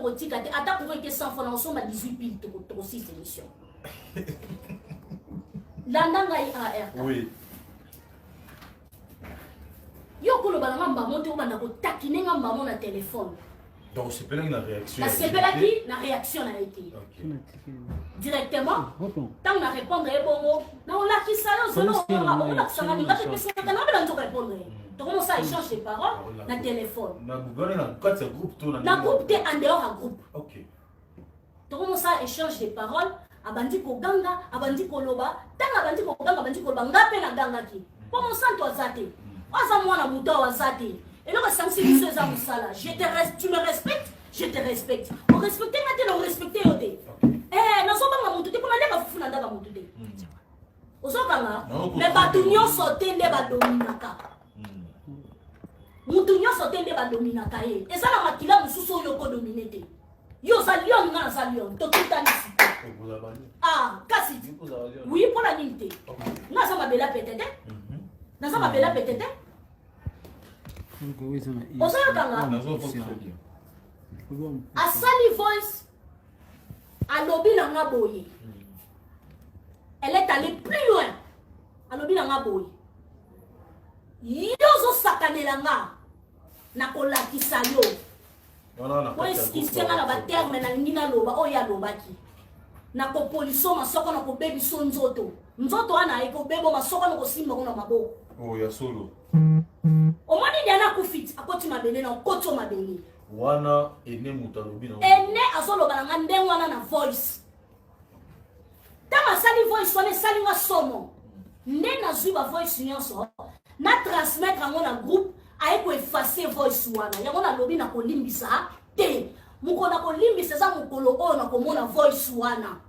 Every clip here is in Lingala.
tokotika te ata pour que 100 fois na osomba 18 piles toko 6 émissions. Landanga IAR. Oui. Yo ko lo balanga mbamo te obanda ko takine nga mbamo na téléphone. Donc c'est pas une réaction. C'est pas qui la réaction a été. Directement. Tant na répondre bon na on la qui ça yo solo on a ça na nga pe pesa na ba nzo répondre. Donc comment ça échange de paroles na téléphone. Na Google na quatre groupe to na groupe te en dehors à groupe. OK. Donc comment ça échange de paroles abandi ko ganga abandi ko loba tant abandi ko ganga abandi ko loba ngape na ganga ki. Comment ça toi zate. Oza mwana muto wa zate. Et là, tu me respectes, je te respecte. On respecte, on respecte. Eh, nous sommes pas montés, comment on a fait funda ba monté. Osokanga, mais batunyo sauté ne ba dominaka. Mutunyo sauté ne ba dominaka e. Et ça la makila mususu yo ko dominete. Yo za lion ngana za lion, to tutani si. Ah, kasi. Oui, pour la ninte. Na ça ma bela peut-être. Na ça ma bela peut-être. A Sally Voice à lobby na boye. Elle est allée plus loin. À lobby na boye. Yozo sakanelanga na kolakisa yo. Ko eskisema na ba terme na ngina loba o ya lobaki. Na ko poliso masoko na ko bebi so nzoto. Nzoto ana eko bebo masoko na ko simba kuna maboko. Oh ya solo. Omoni diana kufit akoti mabele na koto mabele. Wana ene mutalobi na. Ene azolo balanga ndenge wana na voice. Tama sali voice wana sali nga somo. Nde na zuba voice nyonso na transmettre ngo na groupe aiko effacer voice wana. Yango na lobi na kolimbisa te. Muko na kolimbisa za mukolo o na komona voice wana.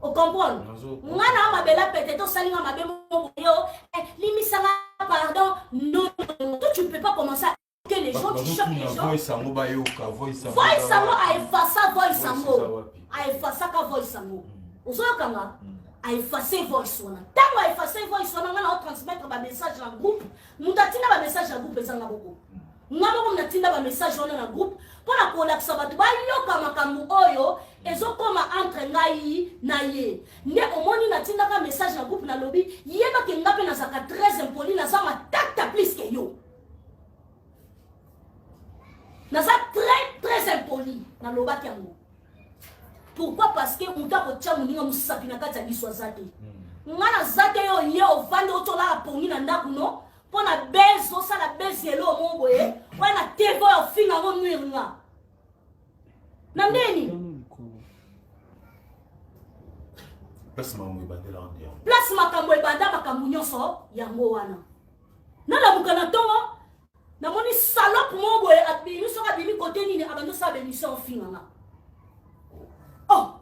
Au comprendre? Ngana mabela peut-être salinga mabemo yo limisanga pardon non toi tu peux pas commencer que les gens tu choques les gens voice sango ba yoka voice sango a effacer voice sango a effacer ka voice sango uzokanga a effacer voice wana tango a effacer voice wana ngana transmettre ba message na groupe mutatina ba message na groupe ezanga boko ngamo mnatinda ba message wana na groupe pona kolakisa batu ba yoka makambu oyo ezokoma entre ngai na ye nde omoni natinda ka message na groupe na lobby yeba ke ngape na zaka très impoli na za matata plus que yo na za très impoli na lobaki yango pourquoi parce que muta ko tia muninga musapi na kati ya biso azate ngana zate yo ye ovande otola la pongi na ndaku no pona bezo sala bezelo moboye wana TV yo finga ngo mwinga na ndeni place makambo ebandela ndia place makambo ebanda makambo nyonso yango wana nala mukana tongo namoni salope moboye abimi soka bimi kote nini abando sa bémission finga nga oh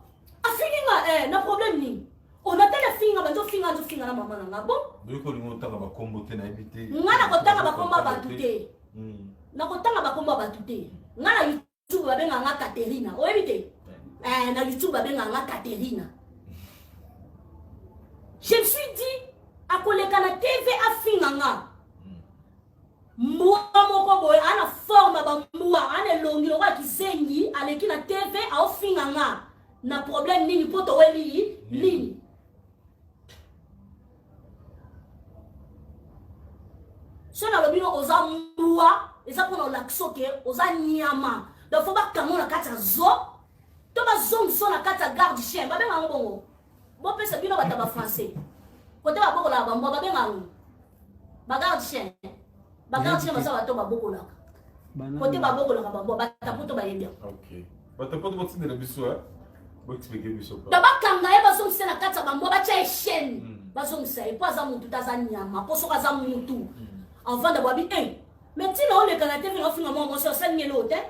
afinga na problème ni on a tele finga bando finga na mama na bon biko lingo tanga ba kombo te na ebité ngana kotanga ba komba batute na kotanga ba komba batute ngana YouTube babenga nga Katerina o ebité na YouTube babenga nga Katerina. Je me suis dit à koleka na TV afinganga mwa moko boy ana forme ba mwa ana longilo wa kisengi aleki na TV a ofinganga na problème nini poto weli nini sona lobino oza mwa eza pona lakso ke oza nyama da fo ba kango na kata zo to ba zong so na kata garde chien ba benga ngobongo bo pesa bino bataba français côté ba bokola ba mbo ba benga ngo ba garde chien basa bato ba bokola côté ba bokola ba mbo ba taputo ba yebia OK ba taputo ba tsindela biso ba expliquer biso da ba kanga e ba zong se na kata ba mbo ba cha chaîne ba zong se e pa za mutu taza nyama po so ka za mutu avant de boire mais tu n'as le canapé mais enfin moi moi sur scène l'hôtel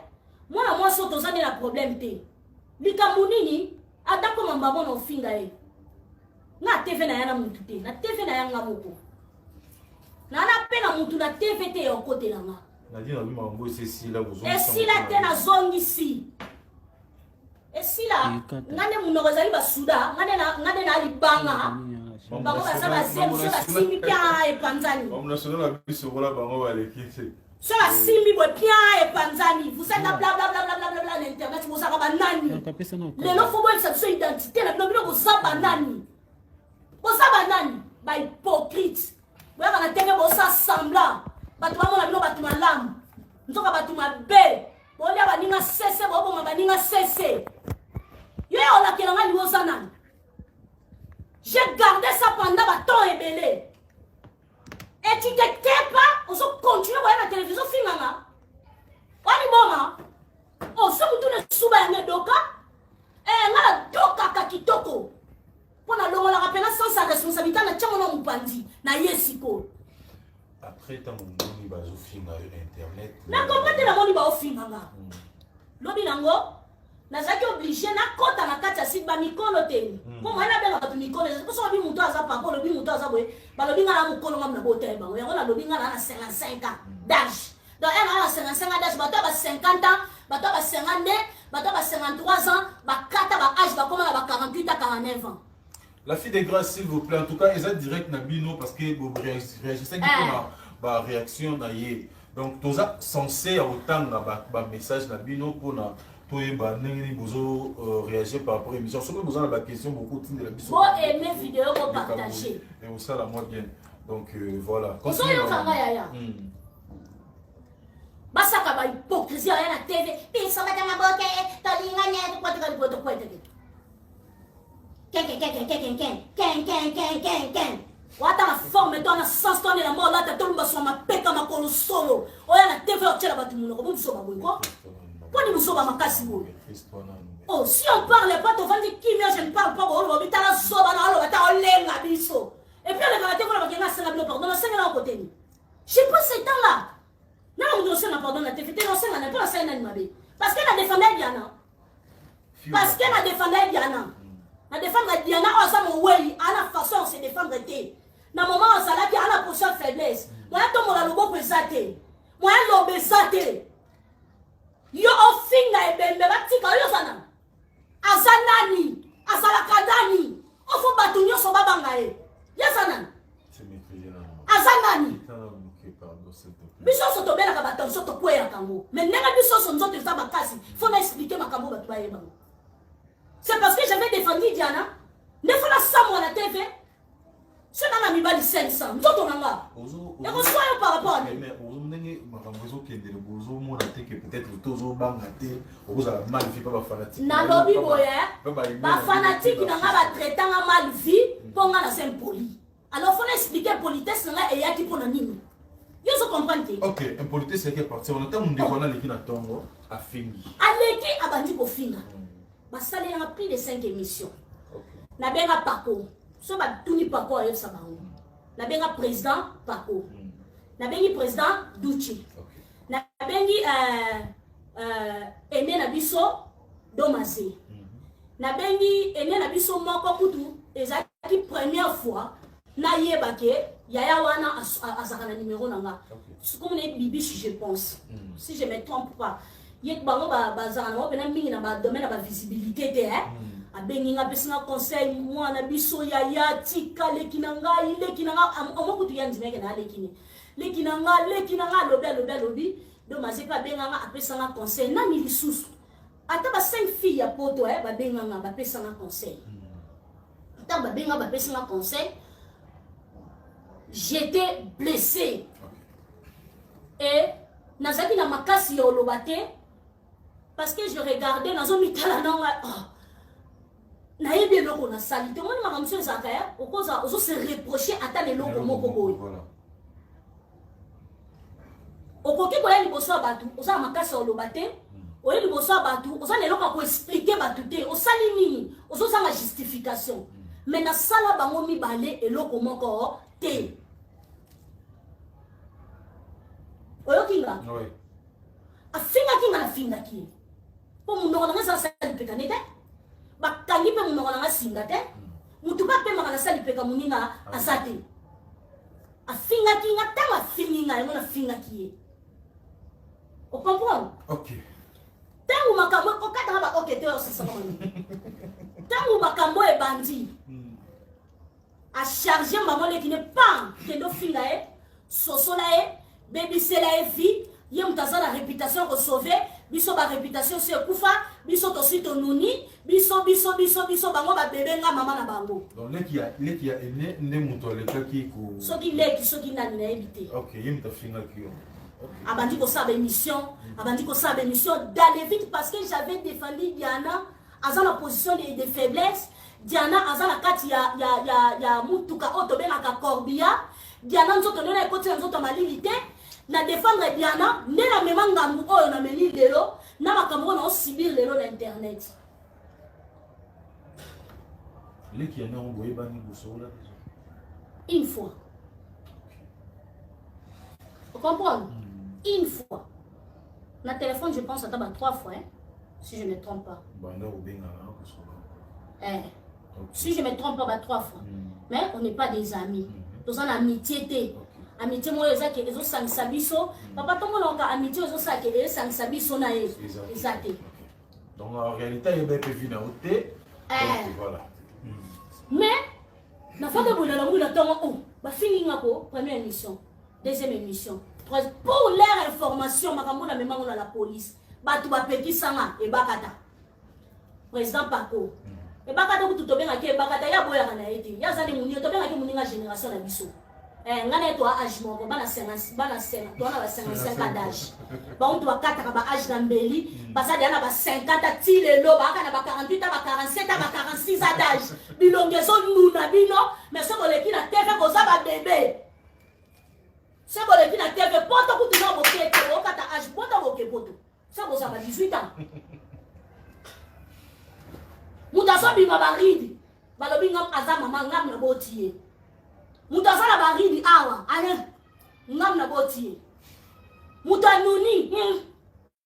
moi sur tous les problèmes té likamunini atako mamba bona ofinga e na TV na yana mutu té na TV na yanga moko na pena mutu na TV té au côté là na dit na bima ngo c'est si là vous et si la té na zongi si et si là ngane munoko zali basuda ngane na libanga bango basala semu so simbi pia e panzani on national biso voilà bango balekite so la simbi bo pia e panzani vous êtes là bla bla bla lelo fo boyebisa biso identité na bino bino boza banani bahypocrite boyaka na tv bosa semblant bato bamona bino bato malamu nzoka bato mabe bolia baninga sese boboma baninga sese yo olakelanga liwoza nani. J'ai gardé ça pendant ma temps ébélé. Et tu te tais pas, on se continue à voir la télévision finanga. On est bon, on se retourne sous la doka. Et on a doka kakitoko. Pour la longue, on la rappelle sans sa responsabilité, on a tchamono mupandi, na yesiko. Après, tant que on y va au film internet. Mais comment tu l'as dit au finanga? Lobi nango. Nazaki obligé na kota na kati ya site ba mikolo te. Ko mwana bela ba mikolo, c'est pour ça bi muto aza pa ko lobi muto aza boye. Ba lobi ngala mukolo ngam na bote ba. Yango na lobi ngala na 55 ans d'âge. Donc elle a 55 ans d'âge, ba to ba 50 ans, ba to ba 52, ba to ba 53 ans, ba kata ba âge ba koma ba 48 à 49 ans. La fille des grâces, s'il vous plaît. En tout cas, ils ont direct na bino parce que vous réagissez ba réaction na yé. Donc tout ça censé autant ba message na bino pour na réagir par rapport à l'émission. Si vous avez des questions, beaucoup de la vidéo. Vous aimez la vidéo, vous partagez. Et on sait la moi bien. Donc voilà. Vous avez une basaka ba hypocrisie ya na TV. Piso madama boke, tolinga nye kwa kwa. Ken. Wata na forme to na sens to na mo la ta to mba so ma peka makolo solo. Oya na TV o tshela batu muno ko bu so ba boy ko. Oh, si on parle pas, on va dire qui vient, je ne parle pas, on va dire la soba, on va dire la biso. Et puis on va dire qu'on va dire la pardon, la scène là au côté. Je sais pas ce temps-là. Non, on doit se pardon, la TFT, on sait pas la scène animée. Parce qu'elle a défendu Diana. Parce qu'elle a défendu Diana. La défendre Diana, on s'en oui, à la façon on se défendre. Dans le moment où ça là, qui a la position de faiblesse. Moi, je suis logo pesate. Moi, je suis pesate. Yo ofinga ebembe batika yo sana azanani azalakadani ofo batu nyoso babanga e yasana azanani biso soto bela ka batu soto kwera kango mais nenga biso so nzoto za bakasi faut m'expliquer makambo batu ba yeba. C'est parce que j'avais défendu Diana ne faut la samo na TV c'est dans la mibali 500 nzoto nanga et on soit par rapport à peut-être toujours bangaté aux mal vie pas fanatique na lobby boye ba fanatique na nga traitant mal vie pour nga na symboli. Alors faut expliquer politesse nga et yaki pour na nini yo se comprendre. OK, impolitesse c'est que partir on entend on dévoile les kina tongo a fini aleki abandi ko finga ba sali na plus de 5 émissions. OK, na benga pako so ba tuni pako ayo sa bango na benga président pako na bengi président Duchi. Na bengi ene na biso Domazé. Na bengi ene na biso moko kutu ezaki première fois na yebake yaya wana azaka na numéro nanga. Comme les bibi si je pense. Si je me trompe pas. Yek bango bazana no bena mingi na ba domaine ba visibilité te a bengi nga pesina conseil moi na biso yaya tika lekinanga amokutu yanzimeke na lekini. Lekinanga lobi Domazé ka benganga apesanga conseil na milisusu ata ba 5 filles ya poto ba benganga ba pesanga conseil ata ba benga ba pesanga conseil. J'étais blessé et nazaki na makasi ya olobate parce que je regardais nazo mitala nanga na yebi eloko na sali te moni makamso ezaka ya okoza ozo se reprocher ata eloko moko boye. Okoki koya liboso ya batu oza makasi oloba te oye liboso ya batu oza neloka ko expliquer batu te osali nini ozozanga justification mais na sala bango mibale eloko moko te oyokinga afingaki nga nafingaki po munoko nanga ezala sali peka nete bakangi mpe munoko nanga singa te mutu bapemaka na sali peka moninga aza te afingaki nga ntango afingi nga yango nafingaki ye. On comprend? OK. Tant où makambo okata ba OK te osasa moni. Tant où makambo e bandi. A charger maman qui n'est pas que do finga e soso la e baby c'est la vie, yem taza la réputation ko sauver, biso ba réputation c'est kufa, biso tosi tonuni biso bango ba bébé nga mama na bango. Donc leki ya ene ne muto lekaki ko soki leki soki nani na ebité. OK, yimta finga kiyo. Abandi ko sa émission, abandi ko sa émission d'aller vite parce que j'avais défendu Diana à la position de faiblesse. Diana à la kati ya mutuka otobenaka Corbia. Diana nzoto nona ekoti nzoto malilité. Na défendre Diana, ne la même ngambu oyo na meni lelo, na makambo na subir lelo l'internet. Leki ya na ngoye bani busola. Une fois. Vous comprenez? Une fois. Na téléphone, je pense à 3 fois, hein, si je ne me trompe pas. Banda obenga na busola. Okay. Si je ne me trompe pas, 3 fois. Mais on n'est pas des amis. Nous avons amitié. Amitié moi ezaki ezo sangisa biso papa tongo longa amitié ezo saki ezo sangisa biso na ye exact. Donc en réalité il y a peu vina oté voilà. Mais na fa de bola la mula tongo o ba fini ngako première émission deuxième émission pour leur information makambo na memango na la police batu ba peki sanga e bakata président Paco e bakata ku tutobenga ke bakata ya boya kana eti ya zali munio tobenga ke muninga génération na biso. Ngana toi âge moko bana 55 toi na 55 d'âge ba on doit 4 ba âge na mbeli basa dia na ba 50 ti lelo ba kana ba 48 ba 47 ba 46 d'âge bilongezo nuna bino mais ce boleki na TV ko za ba bébé ce boleki na TV poto ku tuna bokete o kata âge poto boke poto ça ko za ba 18 ans mutaso bima baridi balobi ngam azama mangam na botiye mutasala baridi awa ale ngam na botiye mutanuni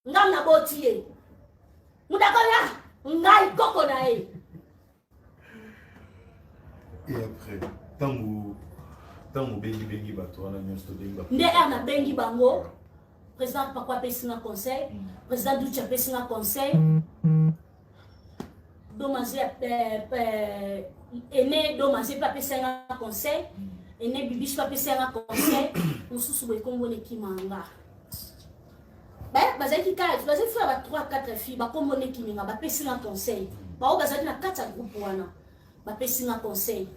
ngam na botiye mutakaya ngai koko na e. Et après tango bengi bato wana nyonso bengi bato nde na bengi bango président Pakwa pesinga conseil président Ducha pesinga conseil domaze ene domaze pa pesinga conseil ene bibish pa pesinga conseil mususu boy kombo ne kimanga bazaki kala bazaki faire ba 3-4 filles ba kombo ne kiminga ba pesinga conseil ba o bazaki na 4 groupe wana ba pesinga conseil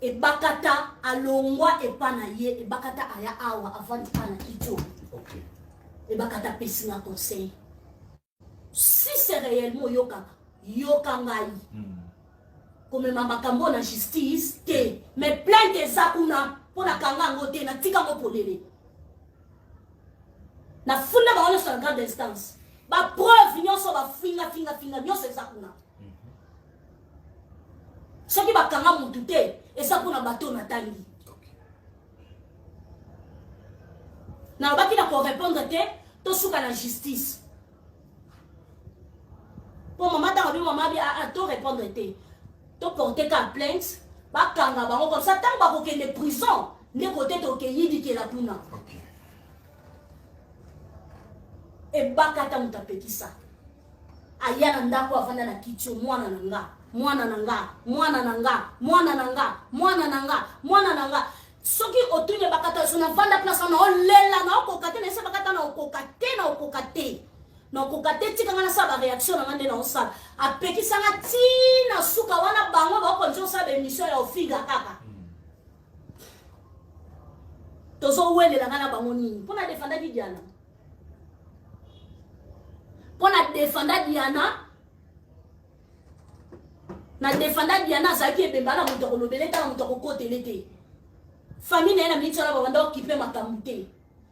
e bakata alongwa e pana ye e bakata aya awa avant pana kito. OK. Et bakata pesinga conseil. Si c'est réellement yokangai. Comme makambo na justice te mais plein de zakuna pour la kanga ngote na tika ngo polele. Na funda ba ona sur grande instance. Ba preuve nyonso ba finga nyonso zakuna. Soki ba kanga mutu te ezakuna bato na tangi. Na baki na ko répondre te to suka la justice. Pour maman ta bi maman bi a to répondre te. To porter ka plainte, ba kanga bango comme ça tant ba ko kende prison, ne côté to ke yidi ke la kuna. OK. E bakata mutapekisa. Aya na ndako avanda na kicho mwana nanga. Soki otunye bakata so na vanda place na olela na okokate na se bakata na okokate na okokate tika ngana sa ba réaction na ngande na osala apekisa nga tina suka wana bango ba konjo sa be mission ya ofiga kaka tozo wele la ngana bango nini pona defenda Diana na defenda Diana zaki ebemba na muto kolobele ta muto kokotelete famille na minute na banda occupé makamute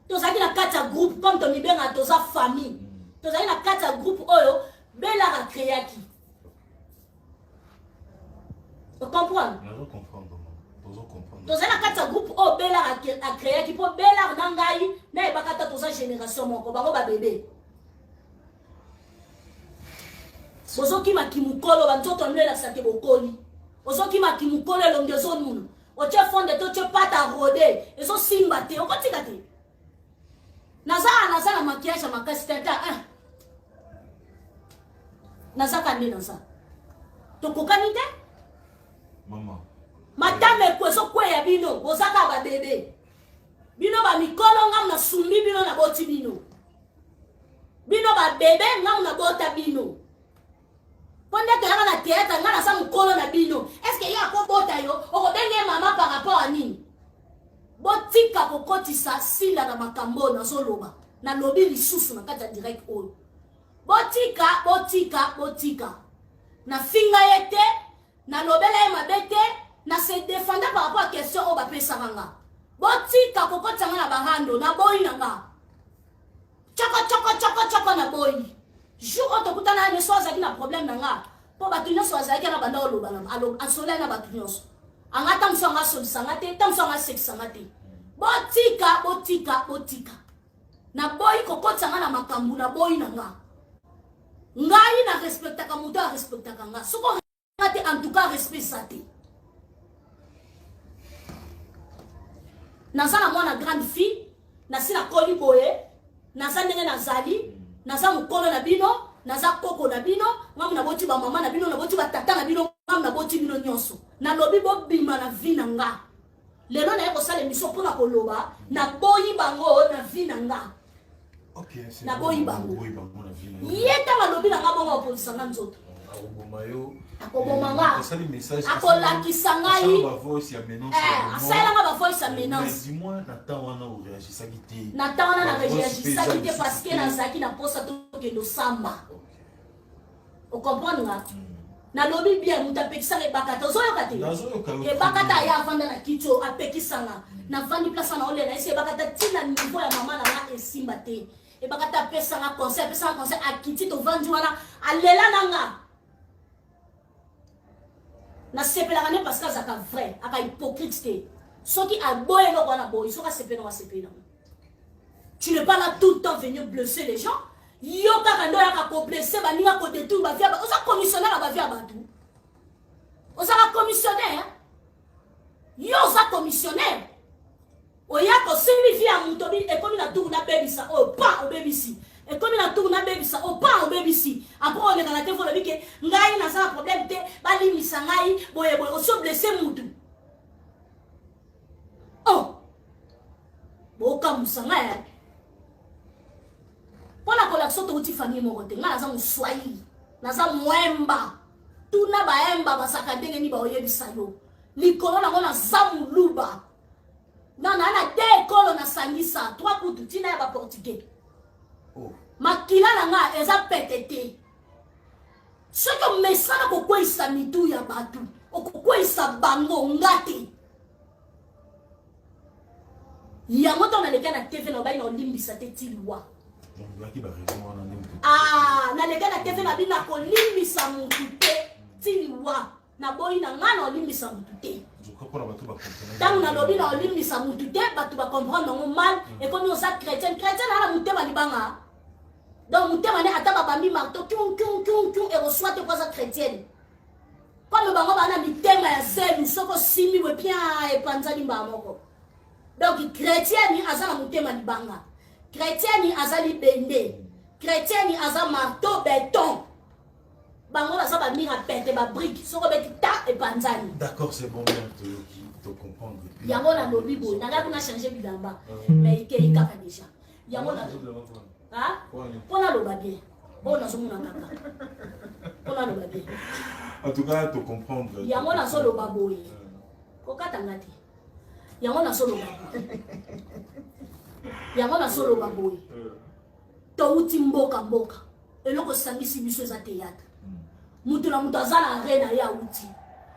to zaki na kata groupe comme to mibenga to za famille to zaki na kata groupe oyo bela ka créaki tu comprends to zaki na kata groupe o bela ka créaki po bela na ngai na e bakata to za génération moko bango ba bébé bozoki makimukolo banzoto nlela sake bokoli bozoki makimukolo longezo nunu oche fonde to che pata rode ezo simba te okotika te naza na maquillage makasi tata naza kande naza to kokani te maman madame kwezo kweya bino bozaka ba bébé bino ba mikolo ngam na sumbi bino na boti bino ba bébé ngam na bota bino Pendant que la théâtre, on a ça mon colon na bino. Est-ce qu'il y a un peu de yo? On a maman par rapport à ni. Botika kokoti sa sila na makambo na zoloba. Na lobi lisusu na kata direct oyo. Botika. Na finga yete, na lobela ye mabete, na se défendre par rapport à question o ba pesa nga. Botika kokoti nga na bahando na boy na nga. Choko na boy. Jour où tu as un soir na problème na po batunyo so azaki na banda oloba na alo asola na batunyo so anga tamso nga so sangate tamso nga sex sangate botika na boy kokotsa nga na makambu na boy na nga ngai na respecta ka muto respecta ka nga soko ngate en tout cas respect sate na sana mwana grande fille na sina koli boye na ndenge na zali naza mukolo na bino naza koko na bino ngamu na boti ba mama na bino na boti ba tata na bino ngamu na boti bino nyonso na lobi bo bima na vi na nga lelo na yeko sala émission pona koloba na boyi bango na vi na nga OK c'est na boyi bango na vi na yeta ma lobi na nga bongo opolisa nga nzoto akoboma nga ça les messages akolakisa ngai ba voice ya menace asala nga ba voice ya menace dis-moi natan wana o réagissa gité natan wana na réagissa gité parce que na zaki na posa to kendo samba o comprendre nga na lobi bien muta pekisa ke bakata ozoyoka te e bakata ya vanda na kicho apekisa nga na vandi place na ole na ese bakata tina niveau ya mama na nga esimba te e bakata pesa nga conseil akiti to vandi wana alela na nga na sepela ne parce que ça ka vrai aka hypocrite te soki aboye no wana boy soka sepela tu n'es pas là tout le temps venir blesser les gens yo kaka ndo ya ka blesser ba ninga ko détour ba via ba oza commissionnaire ba via ba tout oza ka commissionnaire yo oza commissionnaire oya ko simplifier a mutobi e komi na tour na bebisa o pa o bebisi et comme il a tourné baby ça au pas au baby si après on est dans la tête faut le dire que ngai na ça problème te bali misangai boye boye on se blessé mutu oh boka musanga pona kola soto uti famille moko te ngala za muswahili na za mwemba tuna baemba basaka ndenge ni baoyebisa yo likolo na ngona za muluba na de kolo na sangisa trois kutu tina ya ba portugais. Oh. Makila na nga eza petete soko mesana kokwisa mitu ya batu okokwisa bango ngati ya moto na leka na TV na bai na limbisa te tilwa na leka na TV na bina ko limbisa mutu te tilwa na boyi na nga na limbisa mutu te tangu na lobi na limbisa mutu te batu ba comprendre ngo mal et comme on sa chrétien na mutu ba libanga. Donc, mon thème est à bambi marteau, et reçoit tes croisades chrétiennes. Comme le bango bana mi thème ya zelu, soko simi we bien et panzani bamoko. Donc, chrétien ni azala mon thème ni banga. Chrétien ni azali bende. Chrétien ni azala marteau béton. Bango la saba mira pente ba brique, soko beti ta et panzani. D'accord, c'est bon bien te comprendre. Yango na lobi bo, na ga kuna changer bidamba. Mais ikei kaka déjà. Yango na ah, on a le baguette. On a son kaka. On a le baguette. En tout cas, te comprendre. Il y a mon solo baboy. Kokatangati. Il y a mon solo baboy. Il y a mon solo baboy. Touti mboka. Et loko sangisi biso za théâtre. Mutu na mutazana arena ya uti.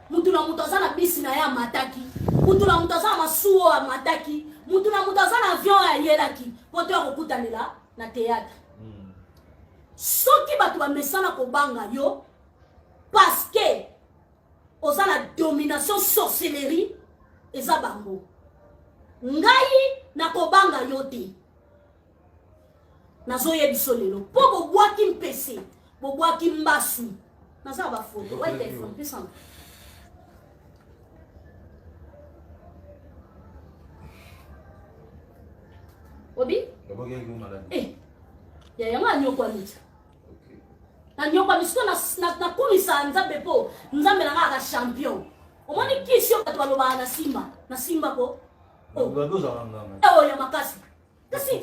Mutu na mutazana bisi na ya mataki. Mutu na mutazana masuo ya mataki. Mutu na mutazana avion ya yelaki. Poto ya kokutanela na théâtre. Soki batu ba mesana ko banga yo parce que oza la domination sorcellerie eza bango. Ngai na ko banga yo te. Nazo yebiso lelo. Po bo bwaki mpese, bo bwaki mbasu. Naza ba photo. Ouais téléphone puissant. Obi? Eh, ya yanga nyokwa nita. Na nyokwa misko na kumisa nzambe po, nzambe na nga champion. Omoni kisi yo katu baloba na Simba ko. Oh, ya makasi. kasi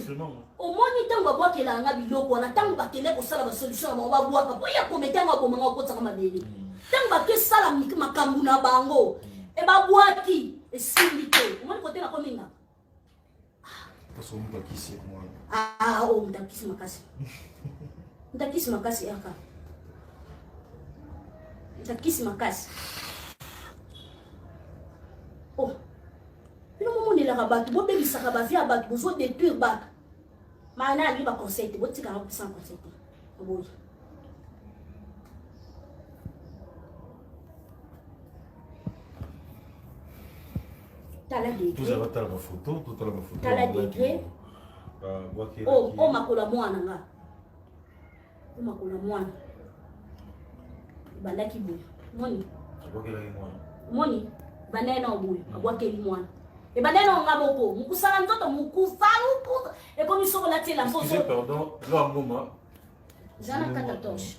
omoni ntango babwakela nga biloko wana ntango bakende kosala basolution na bango babwaka po ya komete yango abomanga okotaka mabele ntango bakesala makambo na bango ebabwaki esimbi te omoni kote na kominga mudakisi makasi mudakisi makasi yaka mudakisi makasi bino momonelaka bato bobebisaka bavie ya bato bozodétruire bato maana yali baconseil te botikanga kopesa conseil te oboyi tala degré makola mwana nga makola mwana ebandaki boye moni banene oboye abwakeli mwana ebanene onga moko mokusala nzoto mokufa ekomi soko latiela zana kata toshe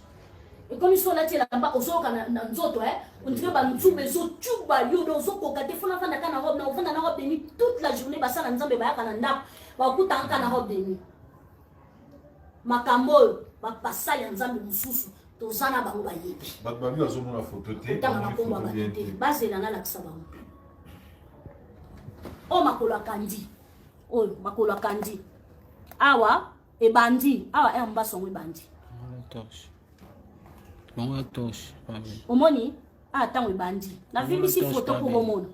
ekomi soko latiela mba ozoyoka na nzoto ondire banzuba ezocuba yo ozokoka te fona fandaka na robe na ofanda na robe de nuit toute la journée basala nzambe bayaka na ndako bakutanga na robe de nuit makambo oyo bapasa ya nzambe mosusu toza na bango bayebi otanga makombo ya bato te bazela nalakisa bango oyo makolo akandi oyo makolo akandi awa ebandi awa mbasongo ebandi omoni awa ntango ebandi navimbisi foto mpo bomona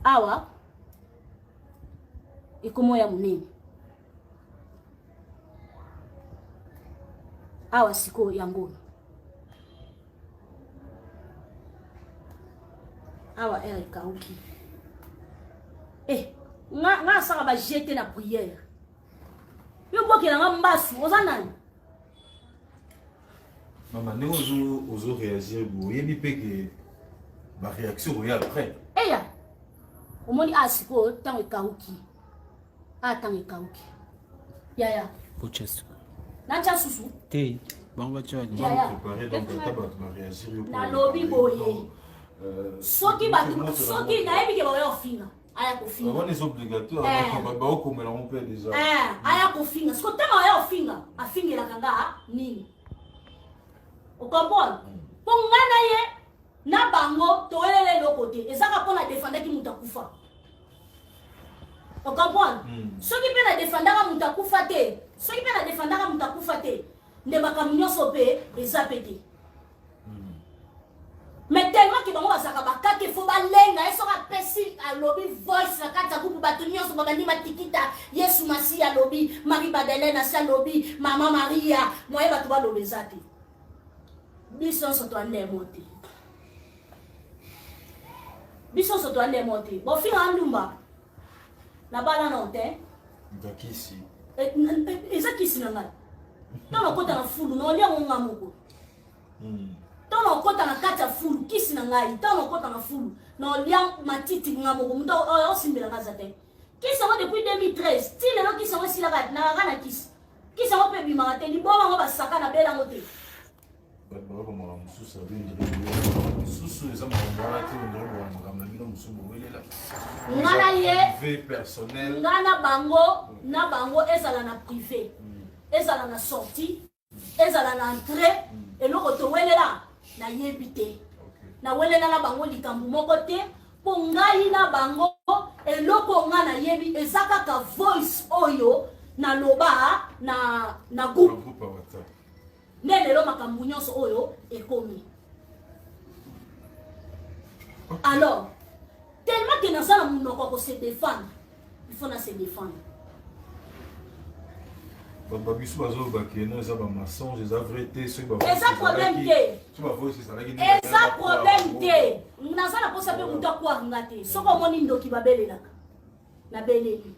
awa ekomo ya monene awa sikoyo yango awa ere ekauki nga asaka bajete na priere yo bokela nga mbasu oza nani mama ndenge ozoréagir boyebi mpe ke baréaction oya après eya omoni a sikoyo ntango ekauki ntango ekauki yaya natya susu te bango batya nalobi boye soki nayebi ke baoya kofinga aya kofinga aya kofinga siko ntango aya kofinga afingelaka nga nini okomprendre mpo nga na ye na bango towelela eloko te ezaka mpo na defandaki moto akufa okomprendre soki mpe na defandaka moto akufa te soki mpe na defandaka moto akufa te nde makambo nyonso mpe eza mpe te mais tellement que bango bazaka bakake fo balenga soki apesi alobi voice na kati ya kupu bato nyonso babandi matikita yesu masi alobi marie madeleine asi alobi mama maria moye bato baloba eza te biso nyonso toandemo te biso nyonso toandemo te bofinga ndumba na bala na te eza kisi na ngai ntango okota na fulu na oliango nga moko ntango okota na kati ya fulu kisi na ngai ntango okota na fulu na olia matiti nga moko moto osimbelanga za te kisi yango depuis 2013 ti lelo kisi yango esilaka nakaka na kisi yango mpe ebimaka te libo bango basaka na belango te nga na ye nga na bango ezala na privé ezala na sortie ezala na entrée eloko towelela nayebi te nawelela na bango likambo moko te mpo ngai na bango eloko nga nayebi eza kaka voice oyo naloba na groupe nde lelo makambo nyonso oyo ekomi alors tellement que naza na monoko ko se défendre il faut na se défendre babiso bazolobaki no eza bamensonge eza vrai te eza problème te eza problème te naza na posa mpe moto akwanga te soki omoni ndoki babelelaka nabeleli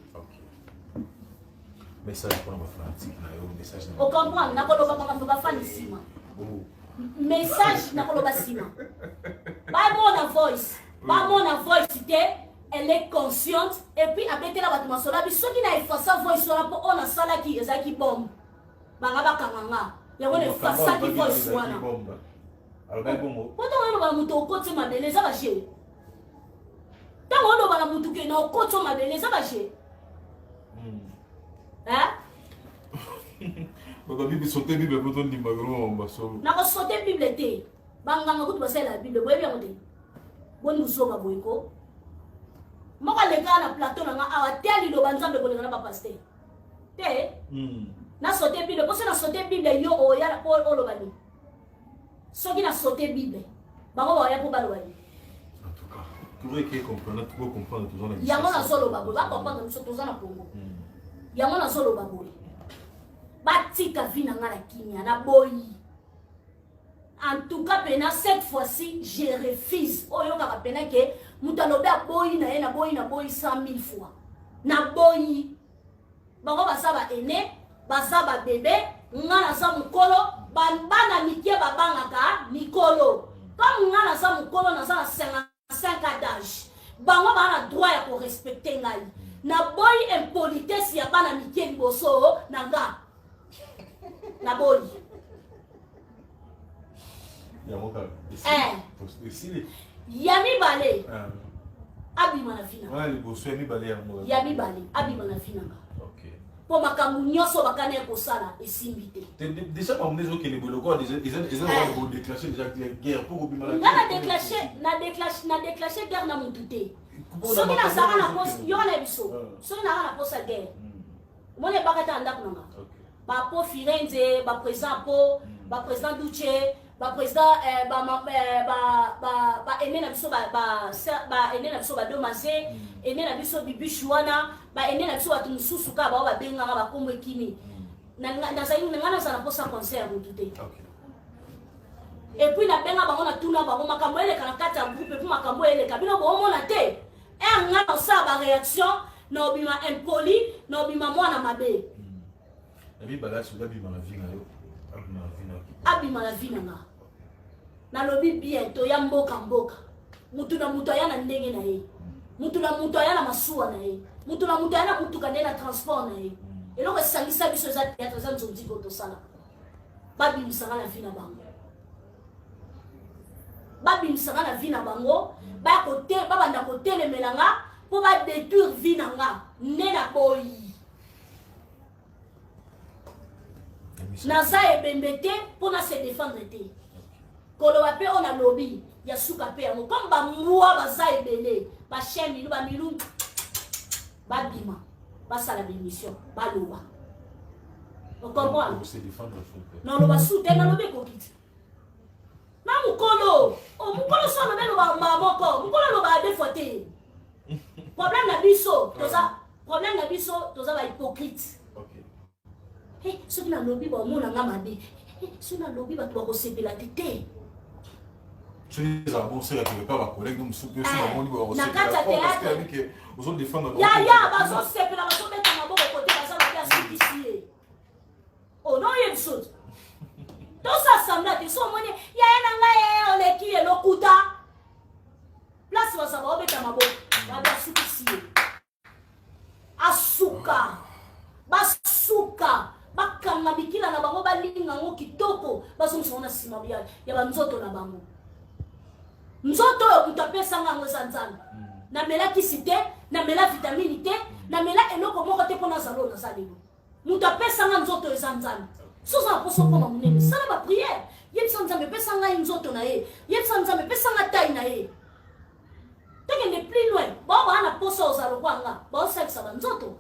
ocomprendre nakoloba makambo bafani nsima message nakoloba nsima bamona voice te elle est consciente et puis abetela bato masolabi soki na efasa voice wana mpo oyo nasalaki ezalaki bombe banga bakanganga yango na efasaki voice wana po ntango eloba moto okoti mabele eza bashe Tant qu'on a mutu ke na okoto mabele ça va chez. Hein? Baba Bible sauter Bible pour ton dimagro mbasolo. Na ko sauter Bible te. Banganga kutu basela la Bible boye bien te. Bon nous sommes boyko. Moka leka na plateau na awa teli lo banzambe ko na ba pasteur. Te. Na sauter Bible ko na sauter Bible yo o ya ko o lo bani. Soki na sauter Bible. Bango ba ya ko ba lo bani. En tout cas, tu veux comprendre, tu peux comprendre tout ça. Yango na solo ba ba comprendre nous tous na Congo. Yango na solo ba boy. Batika vina ngala kimia na boy. En tout cas, cette fois-ci, je refuse. Oh, yo ka pena ke mutalobe boy na boy 100,000 fois. Na boy. Bango basaba ene, basaba bébé, ngana sa mukolo, bana mikie babangaka mikolo. Comme ngana sa mukolo na sa 55 ans d'âge. Bango bana droit ya ko respecter ngai. Na boy impolitesse ya bana mikie liboso na nga. Na boy. Yami balé. Abima na fina. Wala liboso yami balé yango. Yami balé, abima na fina. OK. Po makambu nyoso bakane ko sala esimbité. Déjà par les autres qui les boloko ils ont déclenché déjà guerre pour obima la. Na déclenché guerre na mututé. Soki na sara na poste, yo na biso. Soki na poste guerre. Mone bakata ndako nanga. OK. Ba po Firenze, ba président Duce, ba président ba ene na biso ba ene na biso ba Domaze, ene na biso Bibi Chouana, ba ene na biso ba tumususu ka ba benga ba kombo ekimi. Na zayi ngana za na posa concert mututé. OK. Et puis na benga bango na tuna bango makambo ele kana kata groupe et puis makambo ele kabino bo mona te. E ngana sa ba réaction na obima impoli, na obima mwana mabe. Nabi balashi abima la vie na yo. Abima la vie na. Na lobi bien to ya mboka. Mutu na mutu ya na ndenge na ye. Mutu na mutu ya na masuwa na ye. Mutu na mutu ya na mutu kande na transport na ye. Eloko sangisa biso za théâtre za nzonzi ko to sala. Babi msanga la vie na bango. Babi msanga la vie na bango. Ba kote baba nda kote le melanga po ba détruire vie na nga. Ne na boy. Naza ebembete pour na se défendre te. Koloba pe on a lobby ya suka pe yango comme ba mwa baza ebele ba chemi lu ba milu ba bima ba sala d'émission ba loba. On comprend? Se défendre faut. Non loba soute na lobe ko kiti. Na mukolo, o mukolo so na be loba maboko, mukolo loba de foté. Problème na biso, toza ba hypocrite. Hey, ceux qui n'ont lobby, bah, mon amadi. Ceux qui n'ont lobby, bah, tu vas recevoir la tête. Ceux qui ont bon, c'est la collègue, nous sommes tous en monde, nous sommes théâtre. Nous sommes défendre. Ya, bah, on sait que la maison met un bon côté, bah, ça va faire ici. Oh non, il y a une chose. Tout ça, ça me l'a dit, son monnaie, il y a un on est qui est l'okuta. Place, ça va mettre un bon, va faire ici. Asuka. Basuka. Bakanga bikila na bango balinga ngo kitoko bazomsona sima ya banzoto na bango nzoto yo mutapesa ngango sanzana na mela kisite na mela vitamine te na mela eloko moko te pona zalo na zalelo mutapesa ngango nzoto yo sanzana soza poso koma munene sala ba prière yebisa nzambe pesa ngai nzoto na ye yebisa nzambe pesa nga taille na ye teke ne plus loin ba na poso zalo kwanga ba osekisa banzoto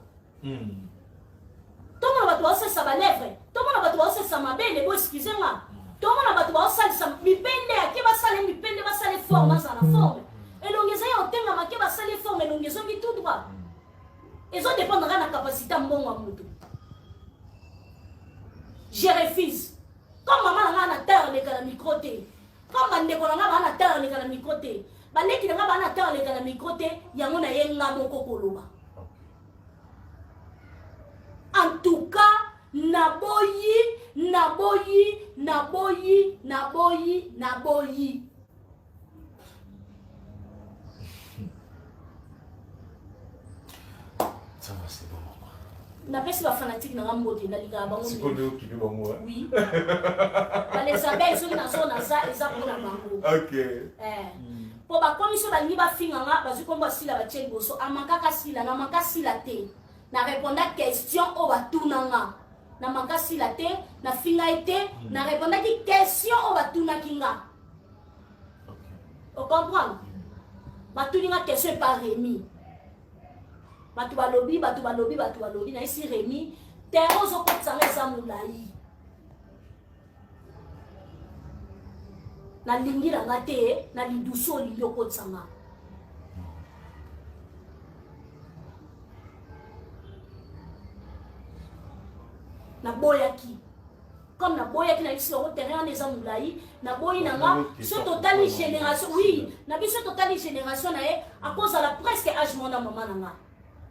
tout le monde va te sa lèvre, tout le monde va te sa mabelle, excusez-moi. Tout le monde va te sa mipende, qui va saler mipende, va saler forme, va saler forme. Et l'ongezo y a un thème qui va saler forme, et l'ongezo qui tout droit. Et ça dépendra de la capacité de mon amour. Je refuse. Comme maman a terre avec la microté, comme ma nécona a terre avec la microté, ma nécina a terre avec la microté, il y a mon ayenga mon kokoloba. En tout cas, naboyi. Ça va, c'est bon. Na pesi ba fanatique na ngambote na lika bango. C'est qu'on est occupé par moi. Oui. Les abeilles sont na zone za eza pour na bango. OK. po ba commission ba liba finganga ba zikomba sila ba tchengo so amakaka sila na makasi la te na répondre à question o ba tunanga na makasi la te na finga été na répondre à question o ba tunakinga. Vous comprenez? Batuninga question par Rémi. Batu balobi na ici Rémi terre zo kotsanga za mulai. Na lingi la ngate na liduso lilio kotsanga. Na boyaki. Comme na boyaki na ici au terrain des amulai na boyi na nga ce total génération oui na biso total génération na e à cause de la presque âge mona maman na nga.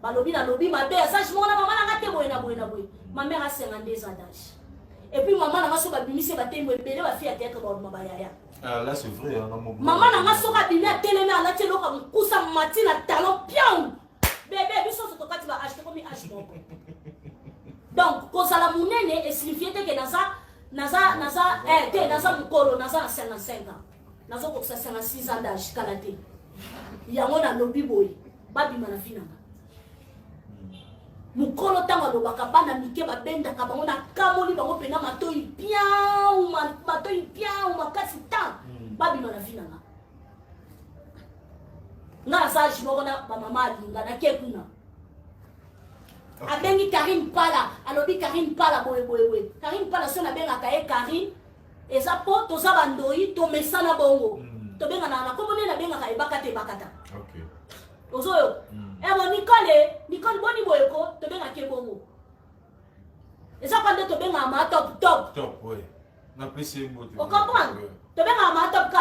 Balobi na lobi ma mère âge mona maman na nga te boy na boy. Ma mère a 52 ans d'âge. Et puis maman na nga so ba bimise ba tembo ebele ba fi ateka ba mabayaya. Ah là c'est vrai hein, maman na nga so ka bimi ateleme ala te loka mukusa matina talon pion. Bébé biso so tokati ba âge comme âge moko. Donc cause la munene et signifie que naza mukolo naza na 55 ans. Nazo ko 56 ans d'âge kalate. Yango na lobi boy. Babima na finanga. Mukolo tanga lobaka bana mike babenda ka bango na kamoli bango pena matoi piao makasi ta. Babima na finanga. Na sa jimoko na ba mama linga na kekuna. Abengi Karine Pala, alobi Karine Pala boy. Karine Pala so na benga ka e Karine eza po toza bandoi to mesana bongo. To benga na komone na benga ka e bakata. OK. Ozoyo. Bon Nicole boni boy ko to benga ke bongo. Eza pande to benga ma top. Top oui. Na pesi mot. O comprendre? To benga ma top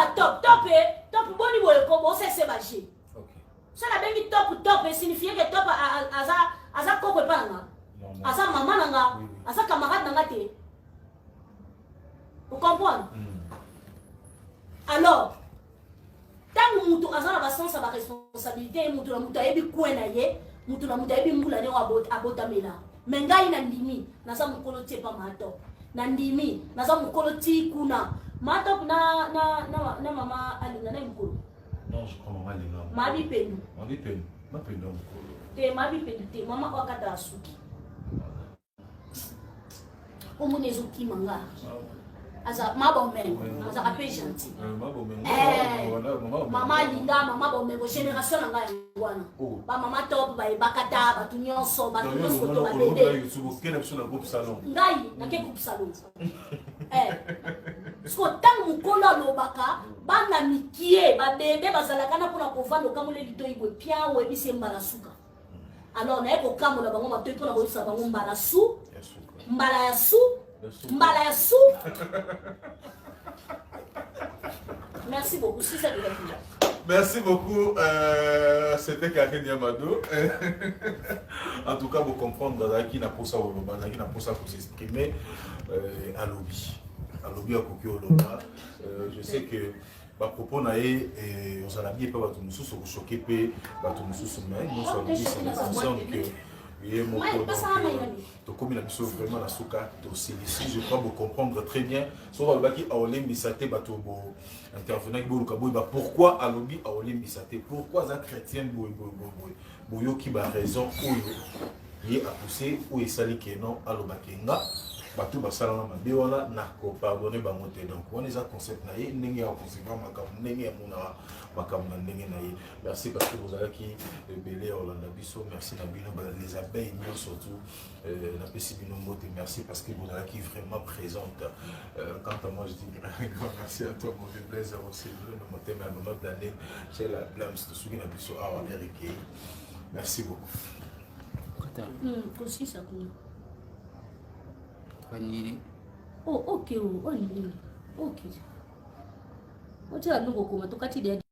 boni boy ko bo se baché. OK. So na bengi top signifie que top aza koko panga aza mama nanga aza camarade nanga te. Vous comprenez? Alors tant mutu aza na sens ba responsabilité mutu na mutu ayebi kwena ye mutu na mutu ayebi mbula ne abotamela mais ngai na ndimi naza mukolo tie pa mato na ndimi naza mukolo ti kuna mato na mama alinga na mukolo. Non, je crois maman alinga. Mabi penu. Ma penu mukolo. Te mabi pedite mama wakata asuki omune zoki manga aza mabo men aza kapé gentil mama linga mama bomego génération na ngai wana ba mama top ba bakata ba tunyonso ba tunyonso to ba bébé ngai na ke groupe salon sko tang mukolo lobaka bana mikie ba bébé bazalaka na pona kovanda kamole lito igwe pia we bisemba na suka. Alors na eko kamola bango matoi pona koyisa bango mbala ya su. Merci beaucoup. Si ça devait être. Merci beaucoup. C'était Karine Yamado. En tout cas, vous comprendre qui n'a pas ça au Loba, qui n'a pas ça pour s'exprimer à lobby à Koki au Loba. Je sais que ba propos na et on a bien pas ba tout sous choqué pe ba tout sous mais nous sommes dit c'est l'impression que il est mon to comme il a besoin vraiment la souka to ici je crois vous comprendre très bien sur le baki a olé misate ba to bo intervenant bo lukaboy ba pourquoi a lobby a olé misate pourquoi za chrétien boyo qui ba raison oyo il a poussé ou il sali que non a lobakenga bato basala na mabe wana na ko pardonner bango te donc on les a concept na ye ndenge ya concevoir makam ndenge ya mona makam na ndenge na ye. Merci parce que vous avez qui belé Orlando biso merci na bino les abeilles nous surtout na pesi bino mbote merci parce que vous avez qui vraiment présente. Quant à moi je dis grand merci à toi mon plaisir aussi le thème à moment d'année c'est la blâme de ceux qui na biso à Eric. Merci beaucoup. Aussi ça Vanille. Oh, ok, oh, ok. Ocha lungo kuma tukati